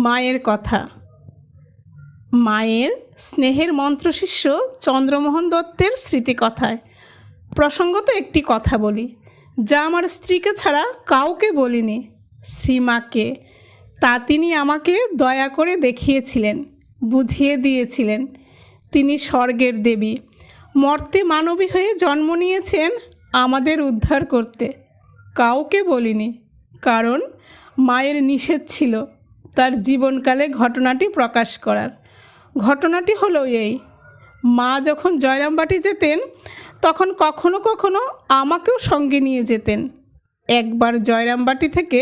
মায়ের কথা। মায়ের স্নেহের মন্ত্রশিষ্য চন্দ্রমোহন দত্তের স্মৃতিকথায় প্রসঙ্গত একটি কথা বলি, যা আমার স্ত্রীকে ছাড়া কাউকে বলিনি। শ্রীমাকে তা তিনি আমাকে দয়া করে দেখিয়েছিলেন, বুঝিয়ে দিয়েছিলেন। তিনি স্বর্গের দেবী, মর্তে মানবী হয়ে জন্ম নিয়েছেন আমাদের উদ্ধার করতে। কাউকে বলিনি, কারণ মায়ের নিষেধ ছিল তার জীবনকালে ঘটনাটি প্রকাশ করার। ঘটনাটি হলো এই: মা যখন জয়রামবাটি যেতেন তখন কখনো কখনো আমাকেও সঙ্গে নিয়ে যেতেন। একবার জয়রামবাটি থেকে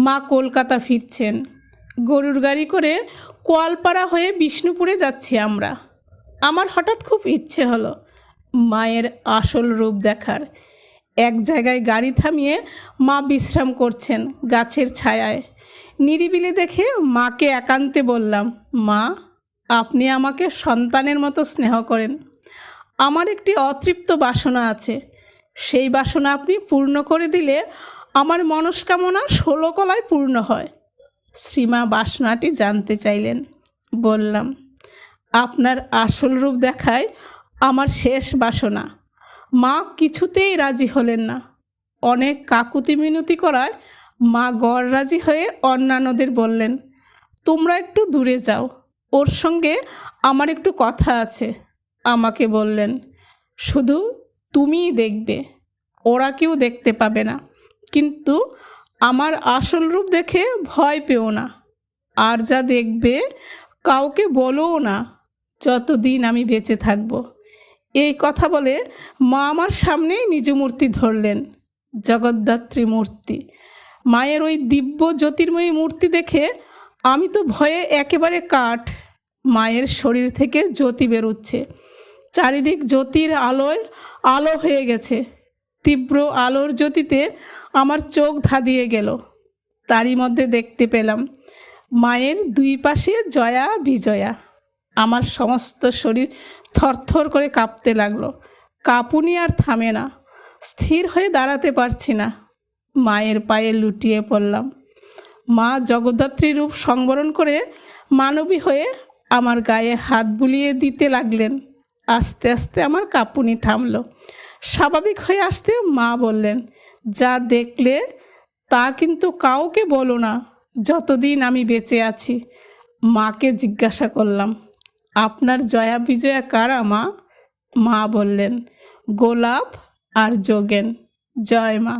মা কলকাতা ফিরছেন। গরুর গাড়ি করে কোয়ালপাড়া হয়ে বিষ্ণুপুরে যাচ্ছি আমরা। আমার হঠাৎ খুব ইচ্ছে হলো মায়ের আসল রূপ দেখার। এক জায়গায় গাড়ি থামিয়ে মা বিশ্রাম করছেন গাছের ছায়ায়। নিরিবিলি দেখে মাকে একান্তে বললাম, মা, আপনি আমাকে সন্তানের মতো স্নেহ করেন। আমার একটি অতৃপ্ত বাসনা আছে, সেই বাসনা আপনি পূর্ণ করে দিলে আমার মনস্কামনা 16 কলায় পূর্ণ হয়। শ্রীমা বাসনাটি জানতে চাইলেন। বললাম, আপনার আসল রূপ দেখায় আমার শেষ বাসনা। মা কিছুতেই রাজি হলেন না। অনেক কাকুতি মিনতি করায় মা গড় রাজি হয়ে অন্যান্যদের বললেন, তোমরা একটু দূরে যাও, ওর সঙ্গে আমার একটু কথা আছে। আমাকে বললেন, শুধু তুমিই দেখবে, ওরা কেউ দেখতে পাবে না। কিন্তু আমার আসল রূপ দেখে ভয় পেও না, আর যা দেখবে কাউকে বলোও না যতদিন আমি বেঁচে থাকব। এই কথা বলে মা আমার সামনেই নিজ মূর্তি ধরলেন, জগদ্ধাত্রী মূর্তি। মায়ের ওই দিব্য জ্যোতির্ময়ী মূর্তি দেখে আমি তো ভয়ে একেবারে কাঠ। মায়ের শরীর থেকে জ্যোতি বেরোচ্ছে, চারিদিক জ্যোতির আলোয় আলো হয়ে গেছে। তীব্র আলোর জ্যোতিতে আমার চোখ ধাঁধিয়ে গেল। তারই মধ্যে দেখতে পেলাম মায়ের দুই পাশে জয়া বিজয়া। আমার সমস্ত শরীর থরথর করে কাঁপতে লাগলো। কাঁপুনি আর থামে না। স্থির হয়ে দাঁড়াতে পারছি না। মায়ের পায়ে লুটিয়ে পড়লাম। মা জগদ্ধাত্রী রূপ সংবরণ করে মানবী হয়ে আমার গায়ে হাত বুলিয়ে দিতে লাগলেন। আস্তে আস্তে আমার কাঁপুনি থামলো। স্বাভাবিক হয়ে আসতে মা বললেন, যা দেখলে তা কিন্তু কাউকে বলো না যতদিন আমি বেঁচে আছি। মাকে জিজ্ঞাসা করলাম, আপনার জয়া বিজয়া কারা মা? মা বললেন, গোলাপ আর যোগেন। জয় মা।